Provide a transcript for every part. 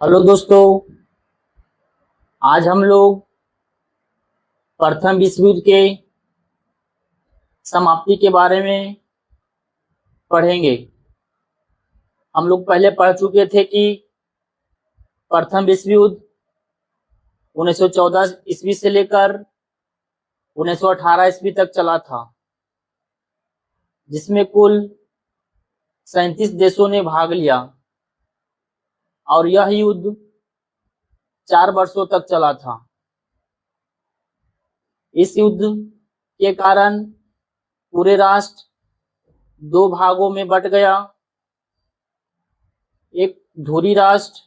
Hello दोस्तों। आज हम लोग प्रथम विश्व युद्ध के समाप्ति के बारे में पढ़ेंगे। हम लोग पहले पढ़ चुके थे कि प्रथम विश्व युद्ध 1914 ईस्वी से लेकर 1918 ईस्वी तक चला था, जिसमें कुल 37 देशों ने भाग लिया और यह युद्ध 4 वर्षों तक चला था। इस युद्ध के कारण पूरे राष्ट्र दो भागों में बट गया, एक धुरी राष्ट्र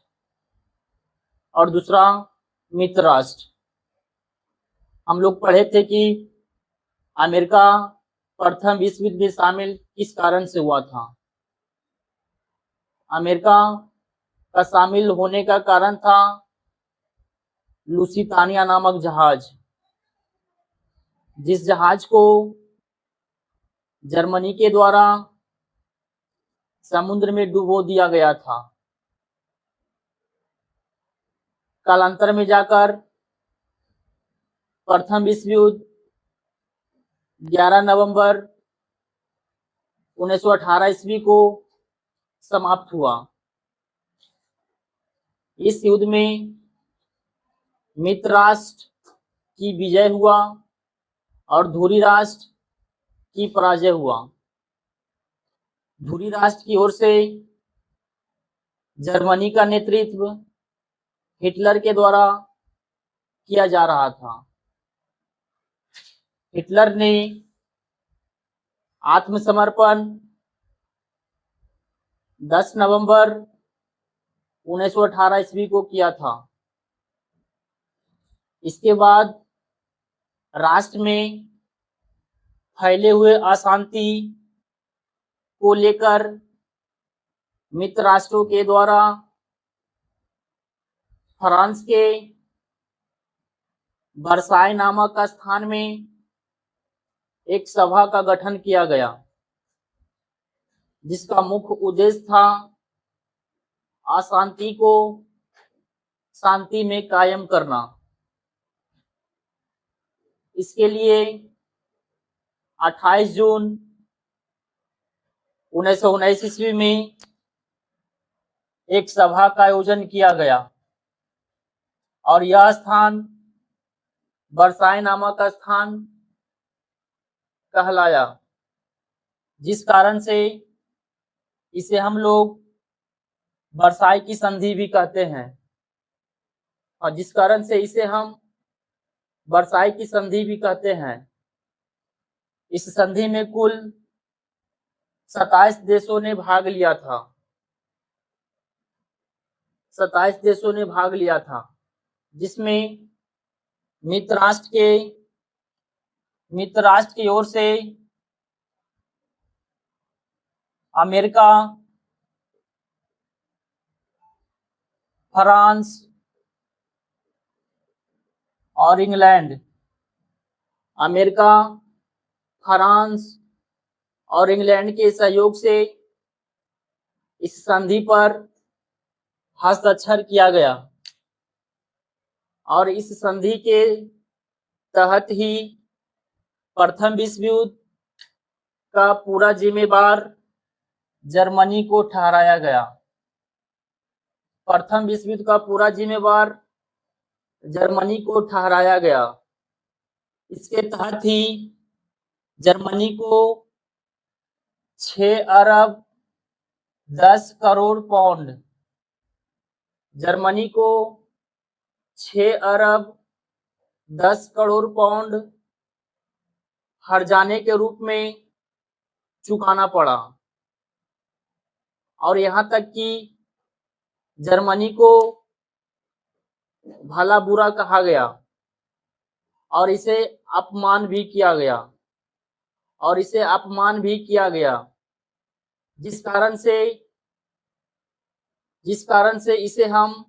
और दूसरा मित्र राष्ट्र। हम लोग पढ़े थे कि अमेरिका प्रथम विश्व युद्ध में शामिल किस कारण से हुआ था। अमेरिका का शामिल होने का कारण था लुसितानिया नामक जहाज, जिस जहाज को जर्मनी के द्वारा समुद्र में डुबो दिया गया था। कालांतर में जाकर प्रथम विश्व युद्ध 11 नवंबर 1918 ईस्वी को समाप्त हुआ। इस युद्ध में मित्र राष्ट्र की विजय हुआ और धुरी राष्ट्र की पराजय हुआ। धुरी राष्ट्र की ओर से जर्मनी का नेतृत्व हिटलर के द्वारा किया जा रहा था। हिटलर ने आत्मसमर्पण 10 नवंबर 1918 ईस्वी को किया था। इसके बाद राष्ट्र में फैले हुए अशांति को लेकर मित्र राष्ट्रों के द्वारा फ्रांस के वर्साय नामक स्थान में एक सभा का गठन किया गया, जिसका मुख्य उद्देश्य था अशांति को शांति में कायम करना। इसके लिए 28 जून 1919 ईस्वी में एक सभा का आयोजन किया गया और यह स्थान वर्साय नामक स्थान कहलाया, जिस कारण से इसे हम लोग वर्साय की संधि भी कहते हैं और जिस कारण से इसे हम वर्साय की संधि भी कहते हैं। इस संधि में कुल 27 देशों ने भाग लिया था। 27 देशों ने भाग लिया था, जिसमें मित्र राष्ट्र की ओर से अमेरिका, फ्रांस और इंग्लैंड, अमेरिका, फ्रांस और इंग्लैंड के सहयोग से इस संधि पर हस्ताक्षर किया गया और इस संधि के तहत ही प्रथम विश्व युद्ध का पूरा जिम्मेदार जर्मनी को ठहराया गया। प्रथम विश्व युद्ध का पूरा जिम्मेदार जर्मनी को ठहराया गया। इसके तहत ही जर्मनी को 6 अरब 10 करोड़ पाउंड, जर्मनी को 6 अरब 10 करोड़ पाउंड हर्जाने के रूप में चुकाना पड़ा और यहाँ तक कि जर्मनी को भला बुरा कहा गया और इसे अपमान भी किया गया, जिस कारण से इसे हम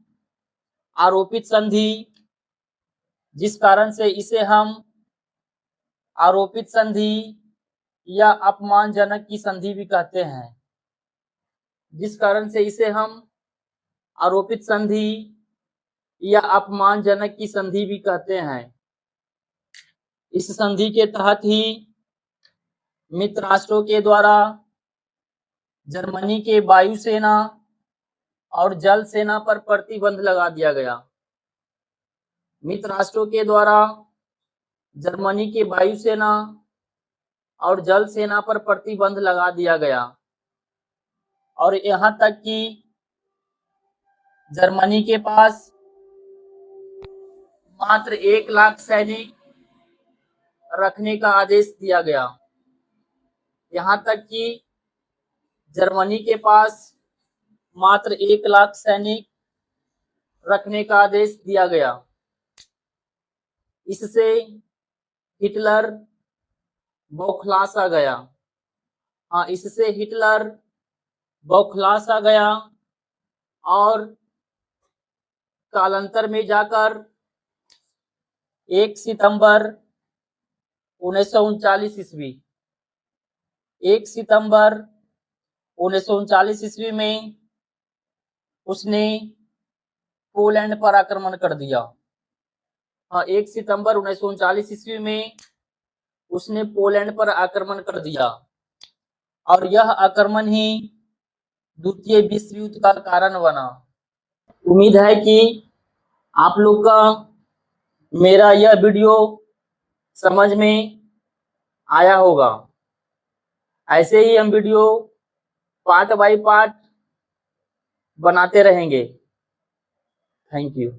आरोपित संधि या अपमानजनक की संधि भी कहते हैं, जिस कारण से इसे हम आरोपित संधि या अपमानजनक की संधि भी कहते हैं। इस संधि के तहत ही मित्र राष्ट्रों के द्वारा जर्मनी के वायुसेना और जल सेना पर प्रतिबंध लगा दिया गया। मित्र राष्ट्रों के द्वारा जर्मनी के वायुसेना और जल सेना पर प्रतिबंध लगा दिया गया और यहां तक कि जर्मनी के पास मात्र 1 लाख सैनिक रखने का आदेश दिया गया। यहां तक कि जर्मनी के पास मात्र 1 लाख सैनिक रखने का आदेश दिया गया। इससे हिटलर बौखला सा गया। इससे हिटलर बौखला सा गया और कालांतर में जाकर 1 सितंबर 1939 ईस्वी 1 सितंबर 1939 ईस्वी में उसने पोलैंड पर आक्रमण कर दिया। 1 सितंबर 1939 ईस्वी में उसने पोलैंड पर आक्रमण कर दिया और यह आक्रमण ही द्वितीय विश्व युद्ध का कारण बना। उम्मीद है कि आप लोग का मेरा यह वीडियो समझ में आया होगा। ऐसे ही हम वीडियो पार्ट बाय पार्ट बनाते रहेंगे। Thank you.